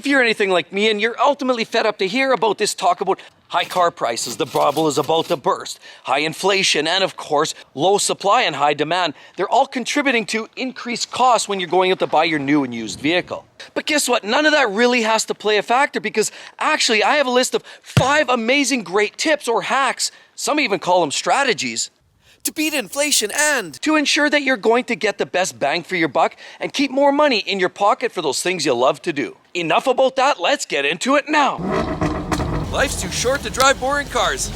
if you're anything like me and you're ultimately fed up to hear about this talk about high car prices, the bubble is about to burst, high inflation, and of course, low supply and high demand, they're all contributing to increased costs when you're going out to buy your new and used vehicle. But guess what? None of that really has to play a factor, because actually I have a list of 5 amazing great tips or hacks, some even call them strategies, to beat inflation and to ensure that you're going to get the best bang for your buck and keep more money in your pocket for those things you love to do. Enough about that, let's get into it now. Life's too short to drive boring cars.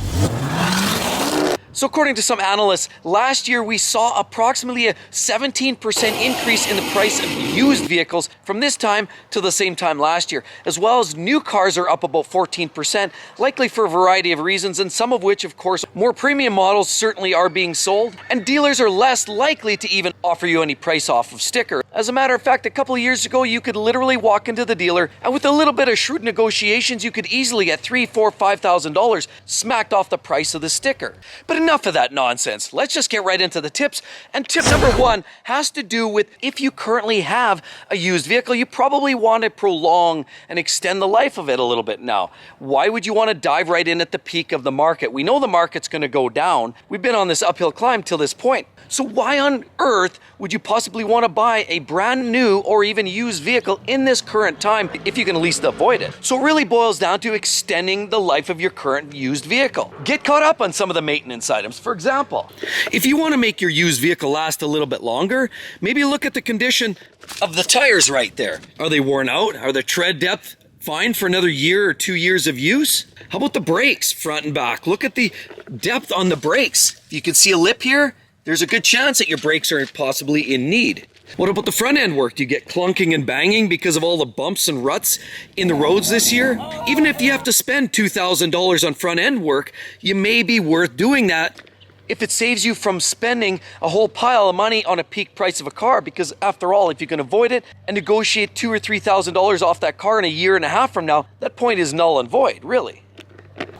So according to some analysts, last year we saw approximately a 17% increase in the price of used vehicles from this time to the same time last year, as well as new cars are up about 14%, likely for a variety of reasons, and some of which, of course, more premium models certainly are being sold, and dealers are less likely to even offer you any price off of sticker. As a matter of fact, a couple of years ago, you could literally walk into the dealer, and with a little bit of shrewd negotiations, you could easily get $3,000, $4,000, $5,000 smacked off the price of the sticker. But enough of that nonsense. Let's just get right into the tips. And tip number 1 has to do with if you currently have a used vehicle, you probably want to prolong and extend the life of it a little bit now. Why would you want to dive right in at the peak of the market? We know the market's going to go down. We've been on this uphill climb till this point. So why on earth would you possibly want to buy a brand new or even used vehicle in this current time if you can at least avoid it? So it really boils down to extending the life of your current used vehicle. Get caught up on some of the maintenance items. For example, if you want to make your used vehicle last a little bit longer, maybe look at the condition of the tires right there. Are they worn out? Are the tread depth fine for another year or 2 years of use? How about the brakes, front and back? Look at the depth on the brakes. You can see a lip here. There's a good chance that your brakes are possibly in need. What about the front end work? Do you get clunking and banging because of all the bumps and ruts in the roads this year? Even if you have to spend $2,000 on front end work, you may be worth doing that if it saves you from spending a whole pile of money on a peak price of a car, because after all, if you can avoid it and negotiate $2,000 or $3,000 off that car in a year and a half from now, that point is null and void, really.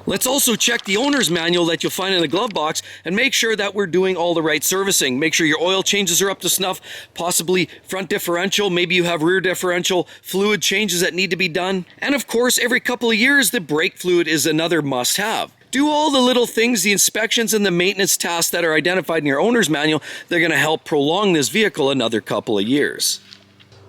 Let's also check the owner's manual that you'll find in the glove box and make sure that we're doing all the right servicing. Make sure your oil changes are up to snuff, possibly front differential, maybe you have rear differential, fluid changes that need to be done. And of course, every couple of years, the brake fluid is another must-have. Do all the little things, the inspections and the maintenance tasks that are identified in your owner's manual. They're going to help prolong this vehicle another couple of years.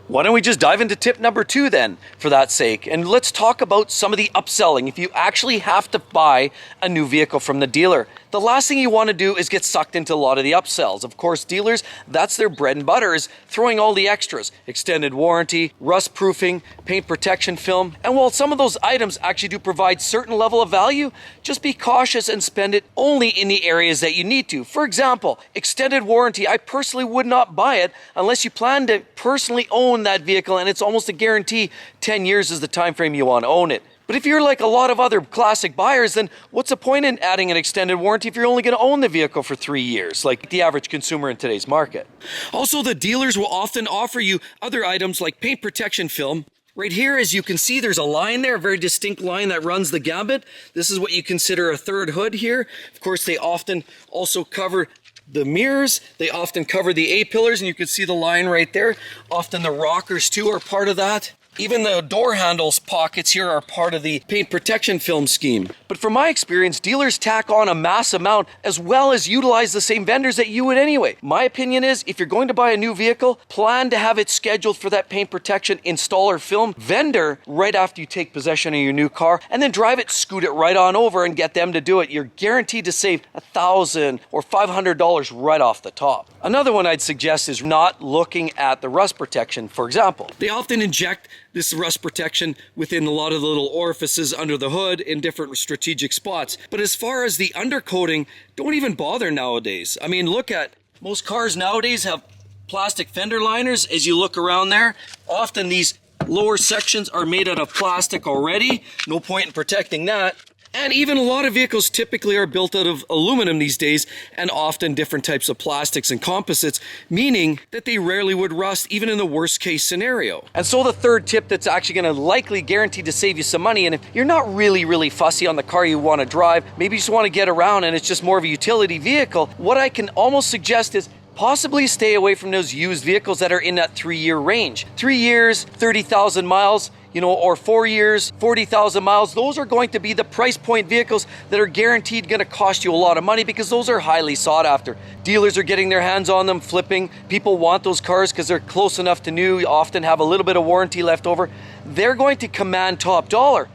Why don't we just dive into tip number 2 then, for that sake, and let's talk about some of the upselling if you actually have to buy a new vehicle from the dealer. The last thing you want to do is get sucked into a lot of the upsells. Of course, dealers, that's their bread and butter, is throwing all the extras. Extended warranty, rust proofing, paint protection film. And while some of those items actually do provide certain level of value, just be cautious and spend it only in the areas that you need to. For example, extended warranty, I personally would not buy it unless you plan to personally own that vehicle, and it's almost a guarantee 10 years is the time frame you want to own it. But if you're like a lot of other classic buyers, then what's the point in adding an extended warranty if you're only going to own the vehicle for 3 years, like the average consumer in today's market? Also, the dealers will often offer you other items like paint protection film. Right here, as you can see, there's a line there, a very distinct line that runs the gambit. This is what you consider a third hood here. Of course, they often also cover the mirrors, they often cover the A-pillars, and you can see the line right there. Often the rockers too are part of that. Even the door handles pockets here are part of the paint protection film scheme. But from my experience, dealers tack on a mass amount as well as utilize the same vendors that you would anyway. My opinion is, if you're going to buy a new vehicle, plan to have it scheduled for that paint protection installer film vendor right after you take possession of your new car, and then drive it, scoot it right on over and get them to do it. You're guaranteed to save $1,000 or $500 right off the top. Another one I'd suggest is not looking at the rust protection, for example. They often inject this rust protection within a lot of the little orifices under the hood in different strategic spots. But as far as the undercoating, don't even bother nowadays. I mean, look at most cars nowadays have plastic fender liners. As you look around there, often these lower sections are made out of plastic already. No point in protecting that. And even a lot of vehicles typically are built out of aluminum these days, and often different types of plastics and composites, meaning that they rarely would rust even in the worst case scenario. And so the third tip that's actually going to likely guarantee to save you some money, and if you're not really fussy on the car you want to drive, maybe you just want to get around and it's just more of a utility vehicle, what I can almost suggest is possibly stay away from those used vehicles that are in that 3-year range. 3 years, 30,000 miles. or 4 years, 40,000 miles. Those are going to be the price point vehicles that are guaranteed going to cost you a lot of money because those are highly sought after. Dealers are getting their hands on them, flipping. People want those cars because they're close enough to new, often have a little bit of warranty left over. They're going to command top dollar.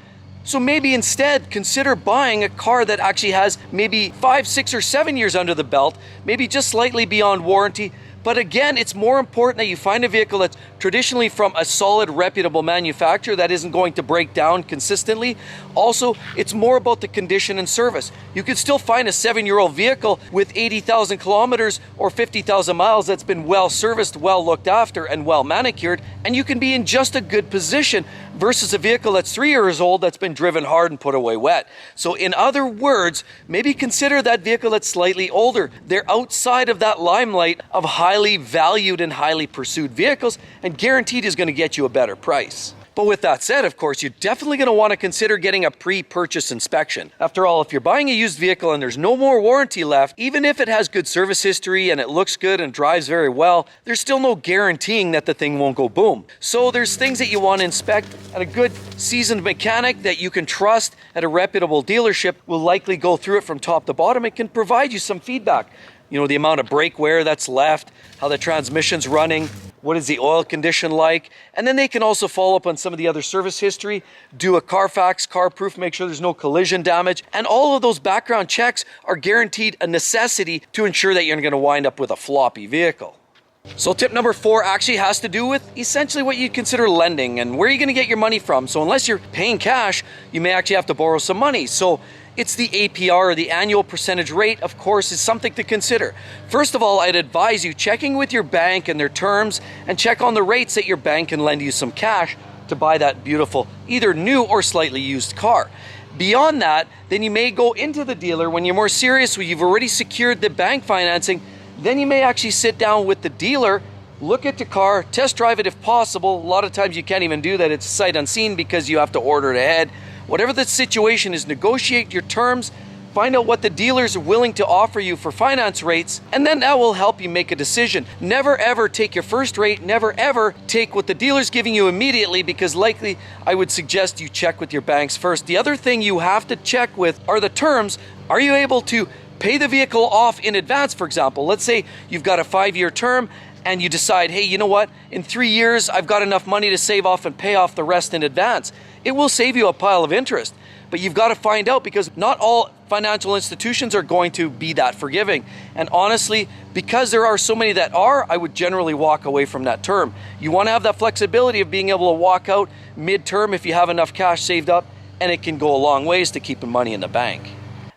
So maybe instead consider buying a car that actually has maybe 5, 6, or 7 years under the belt, maybe just slightly beyond warranty. But again, it's more important that you find a vehicle that's traditionally from a solid, reputable manufacturer that isn't going to break down consistently. Also, it's more about the condition and service. You could still find a 7-year-old vehicle with 80,000 kilometers or 50,000 miles that's been well serviced, well looked after, and well manicured, and you can be in just a good position versus a vehicle that's 3 years old that's been driven hard and put away wet. So in other words, maybe consider that vehicle that's slightly older. They're outside of that limelight of highly valued and highly pursued vehicles, and guaranteed is going to get you a better price. But with that said, of course, you're definitely going to want to consider getting a pre-purchase inspection. After all, if you're buying a used vehicle and there's no more warranty left, even if it has good service history and it looks good and drives very well, there's still no guaranteeing that the thing won't go boom. So there's things that you want to inspect, and a good seasoned mechanic that you can trust at a reputable dealership will likely go through it from top to bottom. It can provide you some feedback. The amount of brake wear that's left, how the transmission's running, what is the oil condition like, and then they can also follow up on some of the other service history, do a Carfax, CarProof, make sure there's no collision damage, and all of those background checks are guaranteed a necessity to ensure that you're going to wind up with a floppy vehicle. So tip number 4 actually has to do with essentially what you consider lending and where you're going to get your money from. So unless you're paying cash, you may actually have to borrow some money. So it's the APR, or the annual percentage rate, of course, is something to consider. First of all, I'd advise you checking with your bank and their terms, and check on the rates that your bank can lend you some cash to buy that beautiful, either new or slightly used car. Beyond that, then you may go into the dealer when you're more serious, when you've already secured the bank financing. Then you may actually sit down with the dealer, look at the car, test drive it if possible. A lot of times you can't even do that. It's sight unseen because you have to order it ahead. Whatever the situation is, negotiate your terms, find out what the dealers are willing to offer you for finance rates, and then that will help you make a decision. Never ever take your first rate, never ever take what the dealer's giving you immediately, because likely I would suggest you check with your banks first. The other thing you have to check with are the terms. Are you able to pay the vehicle off in advance, for example? Let's say you've got a 5-year term and you decide, hey, you know what? In 3 years, I've got enough money to save off and pay off the rest in advance. It will save you a pile of interest, but you've got to find out, because not all financial institutions are going to be that forgiving. And honestly, because there are so many that are, I would generally walk away from that term. You want to have that flexibility of being able to walk out mid-term if you have enough cash saved up, and it can go a long ways to keeping money in the bank.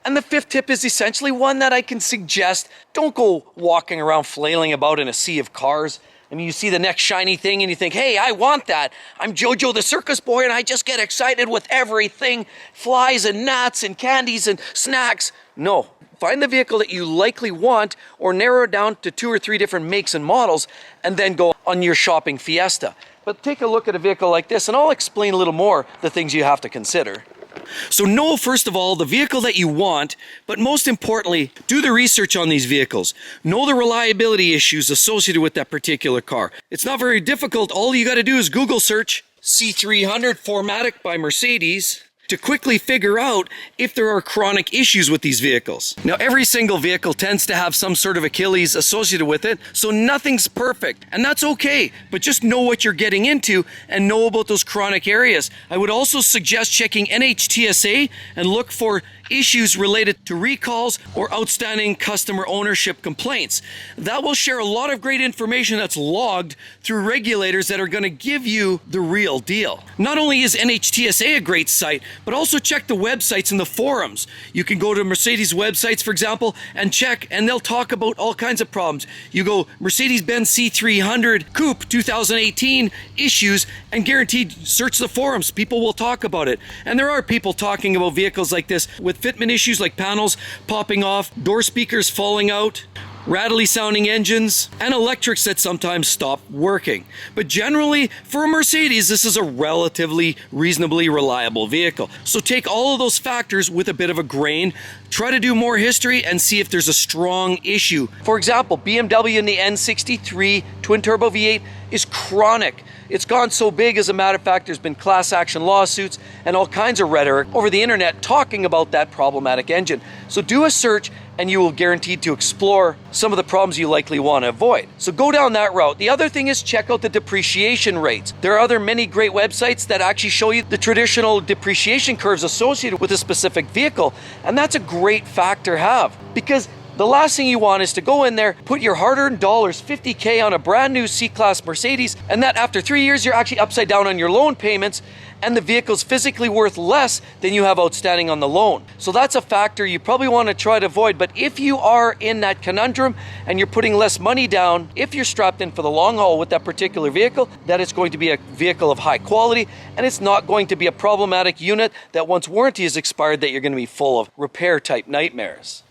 And the 5th tip is essentially one that I can suggest. Don't go walking around flailing about in a sea of cars. I mean, you see the next shiny thing and you think, hey, I want that. I'm Jojo the circus boy and I just get excited with everything. Flies and gnats and candies and snacks. No, find the vehicle that you likely want, or narrow it down to 2 or 3 different makes and models, and then go on your shopping fiesta. But take a look at a vehicle like this and I'll explain a little more the things you have to consider. So know, first of all, the vehicle that you want, but most importantly, do the research on these vehicles. Know the reliability issues associated with that particular car. It's not very difficult. All you got to do is Google search C300 4MATIC by Mercedes to quickly figure out if there are chronic issues with these vehicles. Now, every single vehicle tends to have some sort of Achilles associated with it, so nothing's perfect, and that's okay, but just know what you're getting into and know about those chronic areas. I would also suggest checking NHTSA and look for issues related to recalls or outstanding customer ownership complaints. That will share a lot of great information that's logged through regulators that are going to give you the real deal. Not only is NHTSA a great site, but also check the websites and the forums. You can go to Mercedes websites, for example, and check, and they'll talk about all kinds of problems. You go Mercedes-Benz C300 Coupe 2018 issues, and guaranteed search the forums. People will talk about it. And there are people talking about vehicles like this with fitment issues like panels popping off, door speakers falling out, rattly sounding engines, and electrics that sometimes stop working. But generally, for a Mercedes, this is a relatively reasonably reliable vehicle. So take all of those factors with a bit of a grain, try to do more history and see if there's a strong issue. For example, BMW in the N63 twin turbo V8 is chronic. It's gone so big, as a matter of fact, there's been class action lawsuits and all kinds of rhetoric over the internet talking about that problematic engine. So do a search and you will guaranteed to explore some of the problems you likely want to avoid. So go down that route. The other thing is check out the depreciation rates. There are many great websites that actually show you the traditional depreciation curves associated with a specific vehicle, and that's a great factor to have, because the last thing you want is to go in there, put your hard-earned dollars, $50K on a brand new C-Class Mercedes, and that after 3 years you're actually upside down on your loan payments and the vehicle's physically worth less than you have outstanding on the loan. So that's a factor you probably want to try to avoid. But if you are in that conundrum and you're putting less money down, if you're strapped in for the long haul with that particular vehicle, that it's going to be a vehicle of high quality and it's not going to be a problematic unit that once warranty is expired that you're going to be full of repair type nightmares.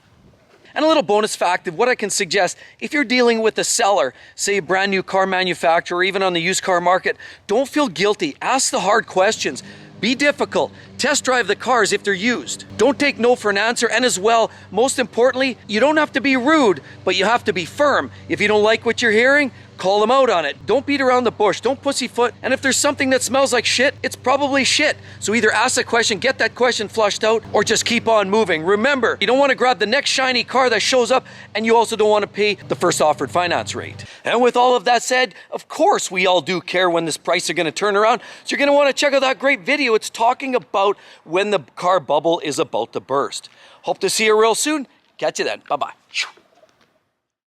And a little bonus fact of what I can suggest, if you're dealing with a seller, say a brand new car manufacturer, or even on the used car market, don't feel guilty. Ask the hard questions. Be difficult. Test drive the cars if they're used. Don't take no for an answer. And as well, most importantly, you don't have to be rude, but you have to be firm. If you don't like what you're hearing, call them out on it. Don't beat around the bush. Don't pussyfoot. And if there's something that smells like shit, it's probably shit. So either ask a question, get that question flushed out, or just keep on moving. Remember, you don't want to grab the next shiny car that shows up, and you also don't want to pay the first offered finance rate. And with all of that said, of course, we all do care when this price is going to turn around. So you're going to want to check out that great video. It's talking about when the car bubble is about to burst. Hope to see you real soon. Catch you then. Bye-bye.